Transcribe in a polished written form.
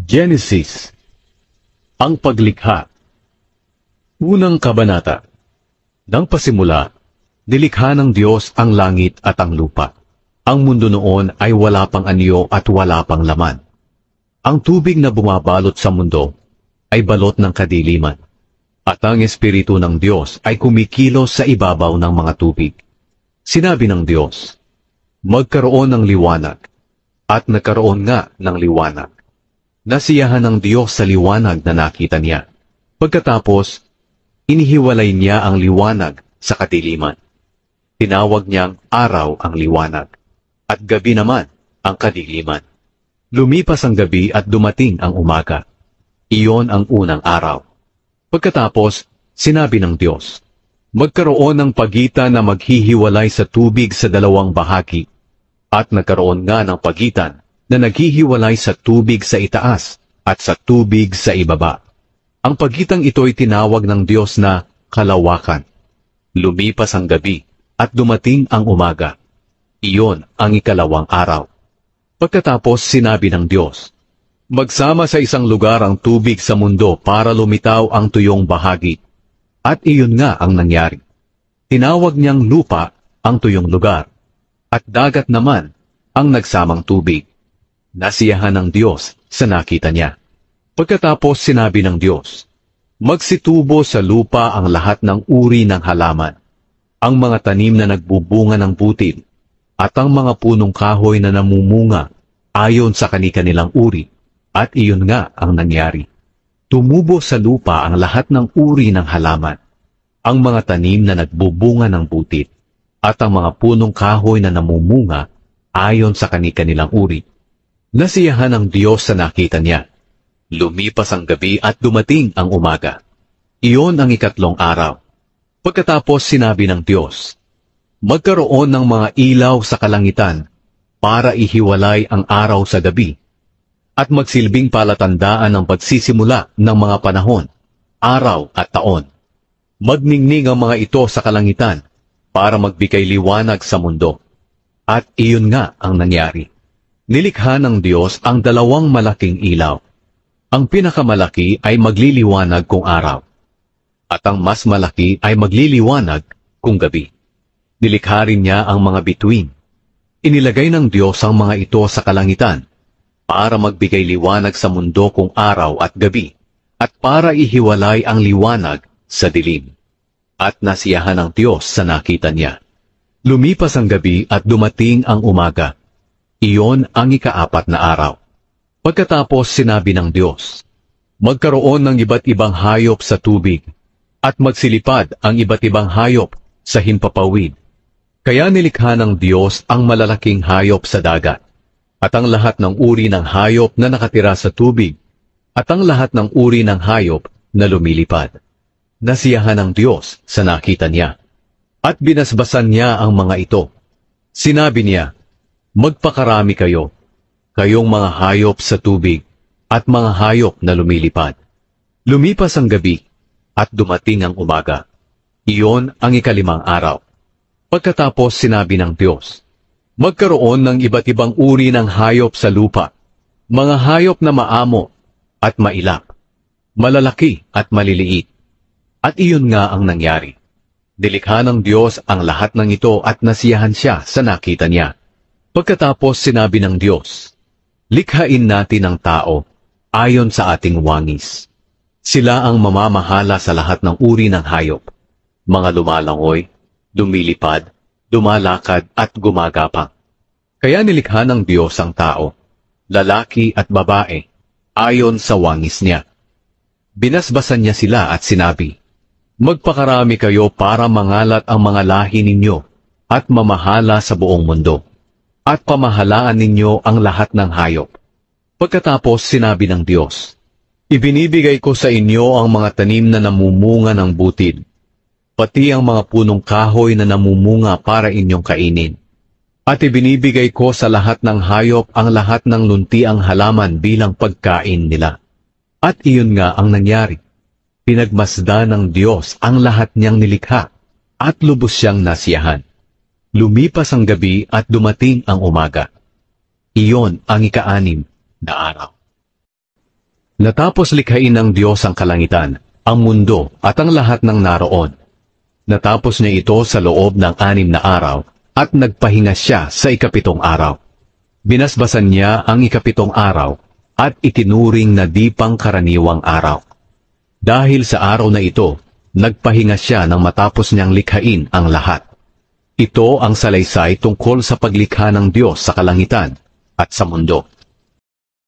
Genesis, ang paglikha. Unang kabanata. Nang pasimula, nilikha ng Diyos ang langit at ang lupa. Ang mundo noon ay wala pang anyo at wala pang laman. Ang tubig na bumabalot sa mundo ay balot ng kadiliman, at ang Espiritu ng Diyos ay kumikilos sa ibabaw ng mga tubig. Sinabi ng Diyos, magkaroon ng liwanag, at nagkaroon nga ng liwanag. Nasiyahan ng Diyos sa liwanag na nakita niya. Pagkatapos, inihiwalay niya ang liwanag sa kadiliman. Tinawag niyang araw ang liwanag, at gabi naman ang kadiliman. Lumipas ang gabi at dumating ang umaga. Iyon ang unang araw. Pagkatapos, sinabi ng Diyos, magkaroon ng pagitan na maghihiwalay sa tubig sa dalawang bahagi, at nagkaroon nga ng pagitan na naghihiwalay sa tubig sa itaas at sa tubig sa ibaba. Ang pagitang ito'y tinawag ng Diyos na kalawakan. Lumipas ang gabi at dumating ang umaga. Iyon ang ikalawang araw. Pagkatapos sinabi ng Diyos, magsama sa isang lugar ang tubig sa mundo para lumitaw ang tuyong bahagi. At iyon nga ang nangyari. Tinawag niyang lupa ang tuyong lugar, at dagat naman ang nagsamang tubig. Nasiyahan ng Diyos sa nakita niya. Pagkatapos sinabi ng Diyos, magsitubo sa lupa ang lahat ng uri ng halaman, ang mga tanim na nagbubunga ng butid, at ang mga punong kahoy na namumunga ayon sa kani-kanilang uri, at iyon nga ang nangyari. Tumubo sa lupa ang lahat ng uri ng halaman, ang mga tanim na nagbubunga ng butid, at ang mga punong kahoy na namumunga ayon sa kani-kanilang uri. Nasiyahan ng Diyos sa nakita niya. Lumipas ang gabi at dumating ang umaga. Iyon ang ikatlong araw. Pagkatapos sinabi ng Diyos, magkaroon ng mga ilaw sa kalangitan para ihiwalay ang araw sa gabi, at magsilbing palatandaan ng pagsisimula ng mga panahon, araw at taon. Magningning ang mga ito sa kalangitan para magbigay liwanag sa mundo. At iyon nga ang nangyari. Nilikha ng Diyos ang dalawang malaking ilaw. Ang pinakamalaki ay magliliwanag kung araw, at ang mas malaki ay magliliwanag kung gabi. Nilikha rin niya ang mga bituin. Inilagay ng Diyos ang mga ito sa kalangitan para magbigay liwanag sa mundo kung araw at gabi, at para ihiwalay ang liwanag sa dilim. At nasiyahan ng Diyos sa nakita niya. Lumipas ang gabi at dumating ang umaga. Iyon ang ikaapat na araw. Pagkatapos sinabi ng Diyos, magkaroon ng iba't ibang hayop sa tubig, at magsilipad ang iba't ibang hayop sa himpapawid. Kaya nilikha ng Diyos ang malalaking hayop sa dagat, at ang lahat ng uri ng hayop na nakatira sa tubig, at ang lahat ng uri ng hayop na lumilipad. Nasiyahan ng Diyos sa nakita niya, at binasbasan niya ang mga ito. Sinabi niya, magpakarami kayo, kayong mga hayop sa tubig, at mga hayop na lumilipad. Lumipas ang gabi, at dumating ang umaga. Iyon ang ikalimang araw. Pagkatapos sinabi ng Diyos, magkaroon ng iba't ibang uri ng hayop sa lupa, mga hayop na maamo at mailap, malalaki at maliliit. At iyon nga ang nangyari. Nilikha ng Diyos ang lahat ng ito at nasiyahan siya sa nakita niya. Pagkatapos sinabi ng Diyos, likhain natin ang tao ayon sa ating wangis. Sila ang mamamahala sa lahat ng uri ng hayop, mga lumalangoy, lumilipad, lumalakad at gumagapang. Kaya nilikha ng Diyos ang tao, lalaki at babae, ayon sa wangis niya. Binasbasan niya sila at sinabi, magpakarami kayo para mangalat ang mga lahi ninyo at mamahala sa buong mundo, at pamahalaan ninyo ang lahat ng hayop. Pagkatapos sinabi ng Diyos, ibinibigay ko sa inyo ang mga tanim na namumunga ng butid, pati ang mga punong kahoy na namumunga para inyong kainin. At ibinibigay ko sa lahat ng hayop ang lahat ng luntiang halaman bilang pagkain nila. At iyon nga ang nangyari. Pinagmasdan ng Diyos ang lahat niyang nilikha, at lubos siyang nasiyahan. Lumipas ang gabi at dumating ang umaga. Iyon ang ika-6 na araw. Natapos likhain ng Diyos ang kalangitan, ang mundo at ang lahat ng naroon. Natapos niya ito sa loob ng 6 na araw at nagpahinga siya sa ikapitong araw. Binasbasan niya ang ikapitong araw at itinuring na di pangkaraniwang araw. Dahil sa araw na ito, nagpahinga siya nang matapos niyang likhain ang lahat. Ito ang salaysay tungkol sa paglikha ng Diyos sa kalangitan at sa mundo.